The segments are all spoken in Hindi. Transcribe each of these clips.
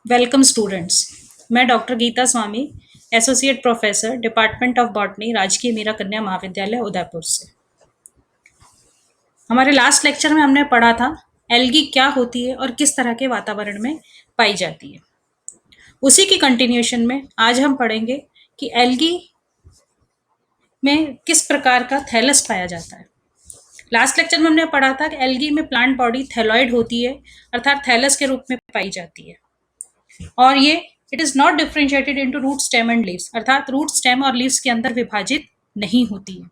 Welcome students. मैं doctor Geeta Swami, associate professor, department of botany, राजकीय मीरा कन्या महाविद्यालय उदयपुर से। हमारे लास्ट लेक्चर में हमने पढ़ा था एल्गी क्या होती है और किस तरह के वातावरण में पाई जाती है। उसी की कंटिन्यूशन में आज हम पढ़ेंगे कि एल्गी में किस प्रकार का थैलस पाया जाता है। लास्ट लेक्चर में हमने पढ़ा था कि एल्गी में प्लांट बॉडी थैलॉइड होती है, अर्थात थैलस के रूप में पाई जाती है, और ये it is not differentiated into root, stem and leaves, अर्थात रूट, स्टेम और लीव्स के अंदर विभाजित नहीं होती है।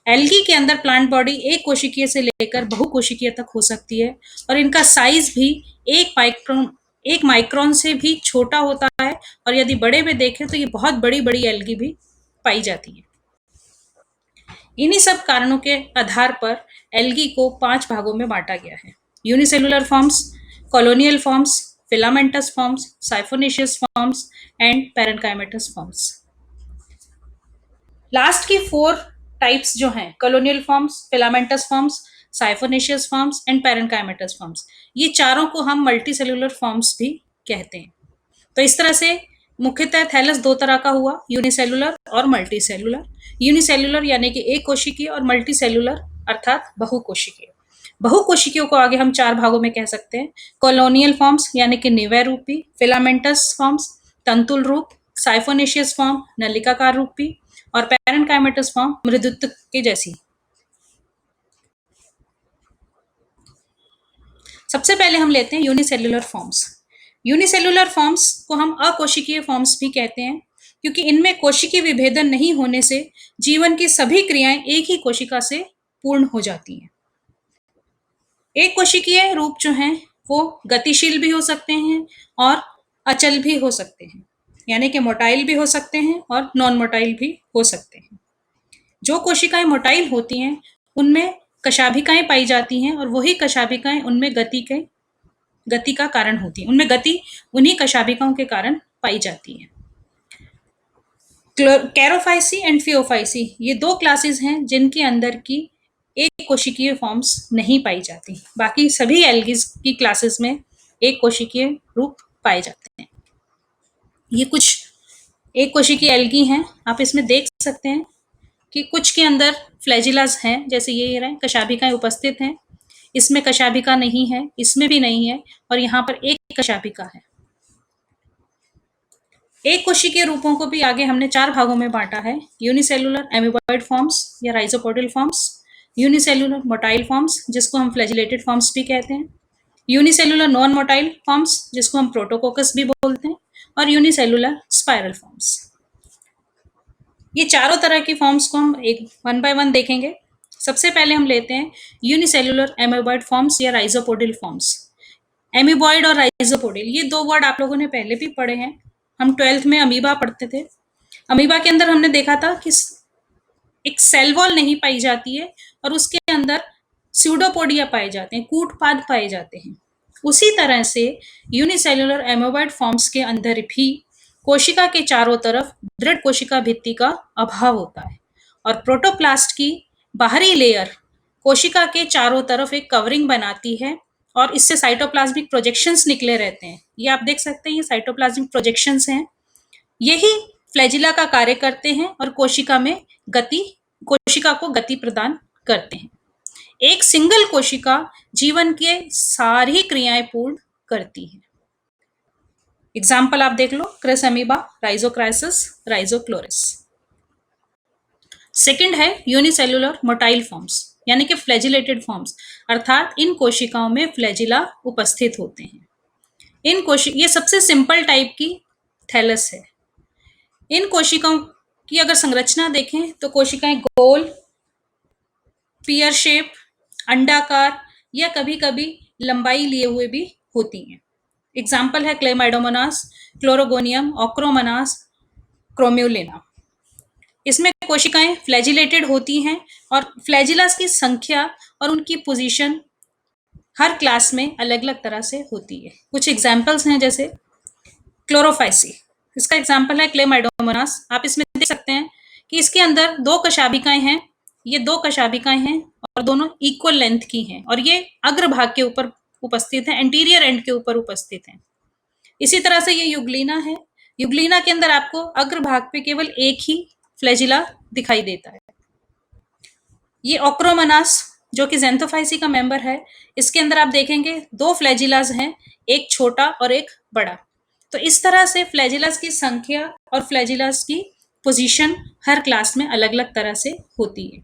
एल्गी के अंदर प्लांट बॉडी एक कोशिकीय से लेकर बहुकोशिकीय तक हो सकती है और इनका साइज भी एक माइक्रोन से भी छोटा होता है, और यदि बड़े में देखें तो ये बहुत बड़ी बड़ी एल्गी भी पाई जाती है। इन्हीं सब कारणों के आधार पर एल्गी को 5 भागों में बांटा गया है: unicellular forms, colonial forms, filamentous forms, siphonaceous forms and parenchymatous forms। Last की 4 टाइप्स जो हैं, colonial forms, filamentous forms, siphonaceous forms and parenchymatous forms, ये चारों को हम मल्टीसेलुलर फॉर्म्स भी कहते हैं। तो इस तरह से मुख्यतः थैलस 2 तरह का हुआ, यूनिसेलुलर और मल्टीसेलुलर। यूनिसेलुलर यानी कि एक कोशिकीय, और मल्टीसेलुलर अर्थात बहुकोशिकीय। बहुकोशिकियों को आगे हम 4 भागों में कह सकते हैं: कॉलोनियल फॉर्म्स यानी कि निवय रूपी, फिलामेंटस फॉर्म्स तंतुल रूप, साइफोनेशियस फॉर्म नलिकाकार रूपी, और पैरेनकाइमेटस फॉर्म मृदुत्व के जैसी। सबसे पहले हम लेते हैं यूनिसेलुलर फॉर्म्स। यूनिसेलुलर फॉर्म्स को हम अकोशिकीय फॉर्म्स भी कहते हैं, क्योंकि इनमें कोशिकीय विभेदन नहीं होने से जीवन की सभी क्रियाएं एक ही कोशिका से पूर्ण हो जाती हैं। एक कोशिकीय रूप जो हैं वो गतिशील भी हो सकते हैं और अचल भी हो सकते हैं, यानी कि मोटाइल भी हो सकते हैं और नॉन मोटाइल भी हो सकते हैं। जो कोशिकाएं मोटाइल होती हैं उनमें कशाभिकाएं पाई जाती हैं, और वही कशाभिकाएं उनमें गति का कारण होती है। उनमें गति उन्हीं कशाभिकाओं के कारण पाई जाती है। कैरोफाइसी एंड फियोफाइसी, ये 2 क्लासेस हैं जिनके अंदर की एक कोशिकीय फॉर्म्स नहीं पाई जाती। बाकी सभी एल्गीज की क्लासेस में एक कोशिकीय रूप पाए जाते हैं। ये कुछ एक कोशिकीय एल्गी हैं। आप इसमें देख सकते हैं कि कुछ के अंदर फ्लैजिलास हैं, जैसे ये रहे, कशाभिकाएं उपस्थित हैं। इसमें कशाभिका नहीं है, इसमें भी नहीं है, और यहाँ पर एक कशाभिका है। एक कोशिकीय रूपों को भी आगे हमने 4 भागों में बांटा है: यूनिसेलुलर एमीबॉइड फॉर्म्स या राइजोपोडियल फॉर्म्स, यूनिसेलुलर मोटाइल फॉर्म्स जिसको हम फ्लैजिलेटेड फॉर्म्स भी कहते हैं, यूनिसेलुलर नॉन मोटाइल फॉर्म्स जिसको हम प्रोटोकोकस भी बोलते हैं, और यूनिसेलुलर स्पाइरल फॉर्म्स। ये चारों तरह की फॉर्म्स को हम एक 1 बाय 1 देखेंगे। सबसे पहले हम लेते हैं यूनिसेलुलर एमीबॉइड फॉर्म्स या राइजोपोडियल फॉर्म्स। एमीबॉइड और राइजोपोडियल, ये 2 वर्ड आप लोगों ने पहले भी पढ़े हैं। हम 12th में अमीबा पढ़ते थे। अमीबा के अंदर हमने देखा था कि एक सेल वॉल नहीं पाई जाती है और उसके अंदर स्यूडोपोडिया पाए जाते हैं, कूटपाद पाए जाते हैं। उसी तरह से यूनिसेलुलर एमोबॉइड फॉर्म्स के अंदर भी कोशिका के चारों तरफ दृढ़ कोशिका भित्ति का अभाव होता है, और प्रोटोप्लास्ट की बाहरी लेयर कोशिका के चारों तरफ एक कवरिंग बनाती है, और इससे साइटोप्लाज्मिक प्रोजेक्शंस निकले रहते हैं। ये आप देख सकते हैं, ये साइटोप्लाज्मिक प्रोजेक्शंस हैं। यही फ्लैजिला का कार्य करते हैं और कोशिका को गति प्रदान करते हैं। एक सिंगल कोशिका जीवन के सारी क्रियाएं पूर्ण करती है। एग्जाम्पल आप देख लो: क्रिस अमीबा, राइजोक्राइसिस, राइजोक्लोरिस। सेकंड है यूनिसेलुलर मोटाइल फॉर्म्स यानी कि फ्लैजिलेटेड फॉर्म्स, अर्थात इन कोशिकाओं में फ्लैजिला उपस्थित होते हैं। ये सबसे सिंपल टाइप की थैलस है। इन कोशिकाओं की अगर संरचना देखें तो कोशिकाएं गोल, पियर शेप, अंडाकार या कभी कभी लंबाई लिए हुए भी होती हैं। एग्जाम्पल है क्लेमाइडोमोनास, क्लोरोगोनियम, ऑक्रोमोनास, क्रोम्युलिना। इसमें कोशिकाएं फ्लैजिलेटेड होती हैं, और फ्लैजिलास की संख्या और उनकी पोजीशन हर क्लास में अलग अलग तरह से होती है। कुछ एग्जाम्पल्स हैं, जैसे क्लोरोफाइसी, इसका एग्जाम्पल है क्लेमाइडोमोनास। आप इसमें देख सकते हैं कि इसके अंदर 2 कशाभिकाएं हैं। ये 2 कशाभिकाएं हैं और दोनों इक्वल लेंथ की हैं, और ये अग्रभाग के ऊपर उपस्थित है, एंटीरियर एंड के ऊपर उपस्थित है। इसी तरह से ये युग्लिना है। युग्लिना के अंदर आपको अग्रभाग पे केवल एक ही फ्लैजिला दिखाई देता है। ये ओक्रोमनास जो कि ज़ैंथोफाइसी का मेंबर है, इसके अंदर आप देखेंगे 2 फ्लैजिलाज हैं, एक छोटा और एक बड़ा। तो इस तरह से फ्लैजिलाज की संख्या और फ्लैजिलाज की पोजीशन हर क्लास में अलग-अलग तरह से होती है।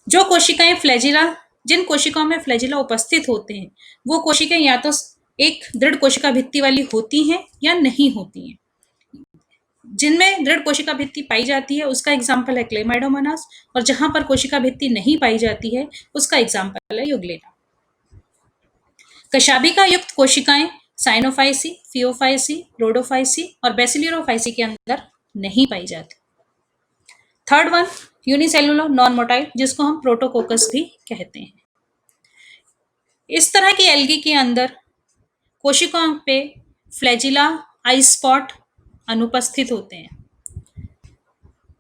जो कोशिकाएं फ्लैजिला जिन कोशिकाओं में फ्लैजिला उपस्थित होते हैं, वो कोशिकाएं या तो एक दृढ़ कोशिका भित्ति वाली होती हैं या नहीं होती हैं। जिनमें दृढ़ कोशिका भित्ति पाई जाती है उसका एग्जाम्पल है क्लेमाइडोमोनास, और जहां पर कोशिका भित्ति नहीं पाई जाती है उसका एग्जाम्पल है युग्लिना। कशाभिका युक्त कोशिकाएं साइनोफाइसी, फियोफाइसी, रोडोफाइसी और बेसिलियोफाइसी के अंदर नहीं पाई जाती। Third one unicellular non motile, जिसको हम प्रोटोकोकस भी कहते हैं। इस तरह की एल्गी के अंदर कोशिकाओं पे फ्लैजिला, आई स्पॉट अनुपस्थित होते हैं।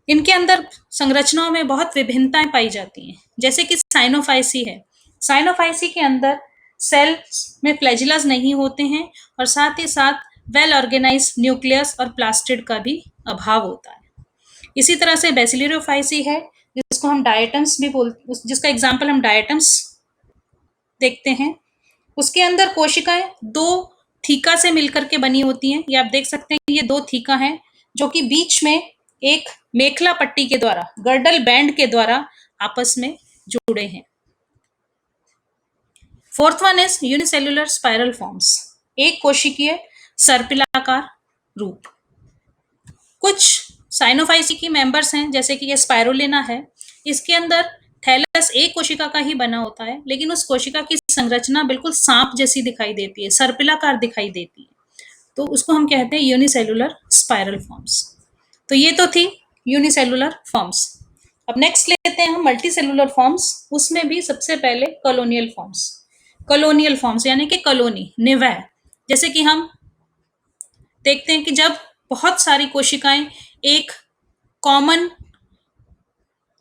इनके अंदर संरचनाओं में बहुत विभिन्नताएं पाई जाती हैं, जैसे कि साइनोफाइसी है। साइनोफाइसी के अंदर सेल्स में फ्लैजिलाज नहीं होते हैं और साथ ही साथ वेल ऑर्गेनाइज न्यूक्लियस और प्लास्टिड का भी अभाव होता है। इसी तरह से बेसिलियोफाइसी है, जिसको हम डायटम्स भी जिसका एग्जाम्पल हम डायटम्स देखते हैं। उसके अंदर कोशिकाएं 2 थीका से मिलकर के बनी होती हैं। ये आप देख सकते हैं, ये 2 थीका हैं जो कि बीच में एक मेखला पट्टी के द्वारा, गर्डल बैंड के द्वारा आपस में जुड़े हैं। Fourth one is unicellular spiral forms, एक कोशिकीय सर्पिलाकार रूप। कुछ साइनोफाइसी की मेंबर्स हैं, जैसे कि ये स्पाइरुलिना है। इसके अंदर थैलस एक कोशिका का ही बना होता है, लेकिन उस कोशिका की संरचना बिल्कुल सांप जैसी दिखाई देती है, सर्पिलाकार दिखाई देती है, तो उसको हम कहते हैं यूनिसेल्युलर स्पाइरल फॉर्म्स। तो ये तो थी यूनिसेलुलर फॉर्म्स। अब नेक्स्ट लेते हैं हम मल्टी सेलुलर फॉर्म्स। उसमें भी सबसे पहले कॉलोनियल फॉर्म्स। कॉलोनियल फॉर्म्स यानी कि कॉलोनी, निवह। जैसे कि हम देखते हैं कि जब बहुत सारी कोशिकाएं एक कॉमन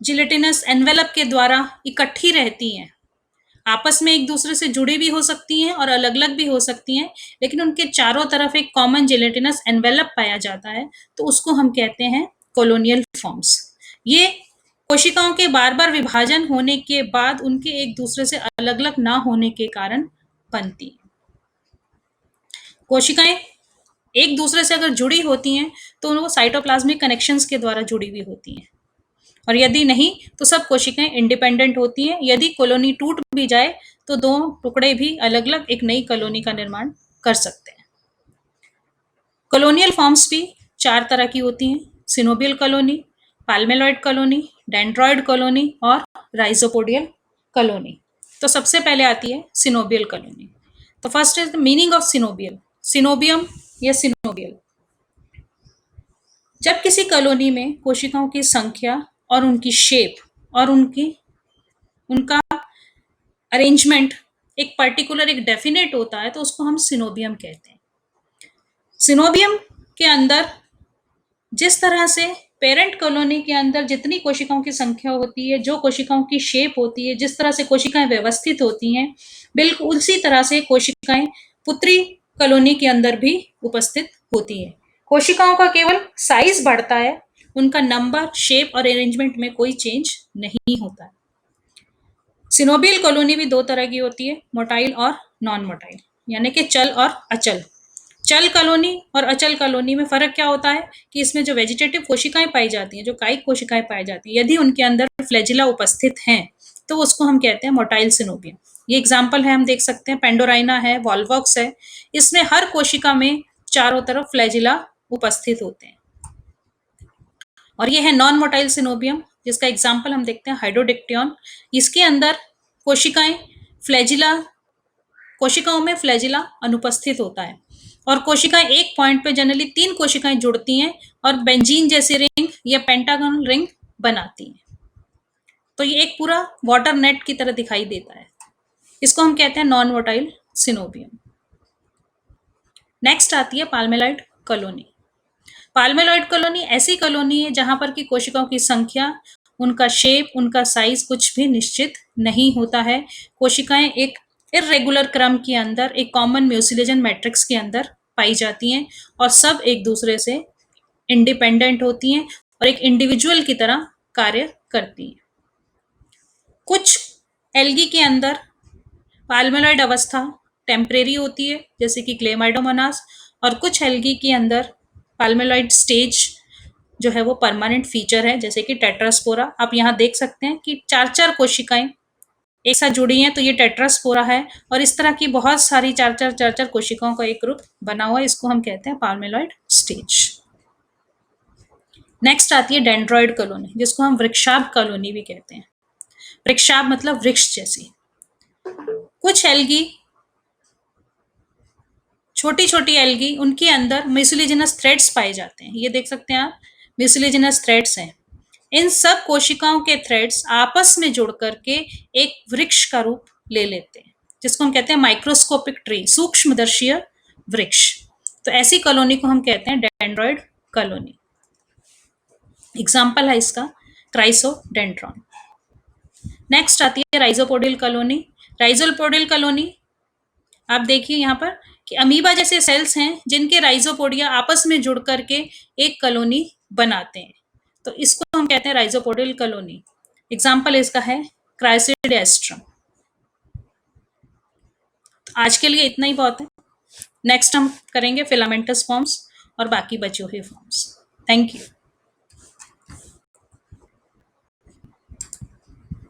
जिलेटिनस एनवेलप के द्वारा इकट्ठी रहती हैं, आपस में एक दूसरे से जुड़ी भी हो सकती हैं और अलग अलग भी हो सकती हैं, लेकिन उनके चारों तरफ एक कॉमन जिलेटिनस एनवेलप पाया जाता है, तो उसको हम कहते हैं कॉलोनियल फॉर्म्स। ये कोशिकाओं के बार बार विभाजन होने के बाद उनके एक दूसरे से अलग अलग ना होने के कारण बनती हैं। कोशिकाएं एक दूसरे से अगर जुड़ी होती हैं तो वो साइटोप्लाज्मिक कनेक्शंस के द्वारा जुड़ी हुई होती हैं, और यदि नहीं तो सब कोशिकाएं इंडिपेंडेंट होती हैं। यदि कॉलोनी टूट भी जाए तो 2 टुकड़े भी अलग अलग एक नई कॉलोनी का निर्माण कर सकते हैं। कॉलोनियल फॉर्म्स भी 4 तरह की होती हैं: coenobial colony, palmelloid colony, dendroid colony और राइजोपोडियल कॉलोनी। तो सबसे पहले आती है सिनोबियल कॉलोनी। तो first is the meaning of coenobial, coenobium या सिनोबियल। जब किसी कॉलोनी में कोशिकाओं की संख्या और उनकी शेप और उनका अरेंजमेंट एक पर्टिकुलर, एक डेफिनेट होता है, तो उसको हम सिनोबियम कहते हैं। सिनोबियम के अंदर जिस तरह से पेरेंट कॉलोनी के अंदर जितनी कोशिकाओं की संख्या होती है, जो कोशिकाओं की शेप होती है, जिस तरह से कोशिकाएं व्यवस्थित होती हैं, बिल्कुल उसी तरह से कोशिकाएं पुत्री कॉलोनी के अंदर भी उपस्थित होती है। कोशिकाओं का केवल साइज बढ़ता है, उनका नंबर, शेप और अरेंजमेंट में कोई चेंज नहीं होता है। सिनोबियल कॉलोनी भी 2 तरह की होती है, मोटाइल और नॉन मोटाइल, यानी कि चल और अचल। चल कॉलोनी और अचल कॉलोनी में फर्क क्या होता है कि इसमें जो वेजिटेटिव कोशिकाएं पाई जाती हैं, जो कायिक कोशिकाएं पाई जाती हैं, यदि उनके अंदर फ्लैजिला उपस्थित हैं तो उसको हम कहते हैं मोटाइल सिनोबियम। ये एग्जाम्पल है, हम देख सकते हैं पेंडोराइना है, वॉल्वॉक्स है। इसमें हर कोशिका में चारों तरफ फ्लैजिला उपस्थित होते हैं। और ये है नॉन मोटाइल सिनोबियम, जिसका एग्जाम्पल हम देखते हैं हाइड्रोडिक्टियन। इसके अंदर कोशिकाओं में फ्लैजिला अनुपस्थित होता है और कोशिकाएं एक पॉइंट पे जनरली 3 कोशिकाएं जुड़ती हैं और बेंजीन जैसी रिंग या पेंटागन रिंग बनाती हैं। तो ये एक पूरा वाटर नेट की तरह दिखाई देता है। इसको हम कहते हैं नॉन मोटाइल सिनोबियम। नेक्स्ट आती है पाल्मेलॉइड कॉलोनी। पाल्मेलॉइड कॉलोनी ऐसी कॉलोनी है जहां पर की कोशिकाओं की संख्या, उनका शेप, उनका साइज कुछ भी निश्चित नहीं होता है। कोशिकाएं एक इर्रेगुलर क्रम के अंदर एक कॉमन म्यूसिलेजन मैट्रिक्स के अंदर पाई जाती हैं और सब एक दूसरे से इंडिपेंडेंट होती हैं और एक इंडिविजुअल की तरह कार्य करती हैं। कुछ एल्गी के अंदर पाल्मेलॉइड अवस्था टेम्परेरी होती है, जैसे कि क्लेमाइडोमोनास, और कुछ एल्गी के अंदर पाल्मेलॉइड स्टेज जो है वो परमानेंट फीचर है, जैसे कि टेट्रास्पोरा। आप यहाँ देख सकते हैं कि चार चार कोशिकाएं एक साथ जुड़ी हैं, तो ये टेट्रास्पोरा है, और इस तरह की बहुत सारी चार चार कोशिकाओं का एक ग्रुप बना हुआ है, इसको हम कहते हैं पाल्मेलॉइड स्टेज। नेक्स्ट आती है डेंड्रॉइड कॉलोनी, जिसको हम वृक्षाभ कॉलोनी भी कहते हैं। वृक्षाभ मतलब वृक्ष जैसी। कुछ एल्गी, छोटी छोटी एल्गी, उनके अंदर म्यूसिलेजिनस थ्रेड्स पाए जाते हैं। ये देख सकते हैं आप, म्यूसिलेजिनस थ्रेड्स हैं। इन सब कोशिकाओं के थ्रेड्स आपस में जुड़ करके एक वृक्ष का रूप ले लेते हैं, जिसको हम कहते हैं माइक्रोस्कोपिक ट्री, सूक्ष्मदर्शीय वृक्ष। तो ऐसी कॉलोनी को हम कहते हैं डेंड्रॉइड कॉलोनी। एग्जाम्पल है इसका क्राइसोडेंड्रॉन। नेक्स्ट आती है राइजोपोडियल कॉलोनी। राइजोपोडियल कॉलोनी आप देखिए यहाँ पर कि अमीबा जैसे सेल्स हैं जिनके राइजोपोडिया आपस में जुड़ करके एक कॉलोनी बनाते हैं, तो इसको हम कहते हैं राइजोपोडियल कॉलोनी। एग्जाम्पल इसका है क्राइसिडिएस्ट्रम। आज के लिए इतना ही बहुत है। नेक्स्ट हम करेंगे फिलामेंटस फॉर्म्स और बाकी बचे हुए फॉर्म्स। Thank you.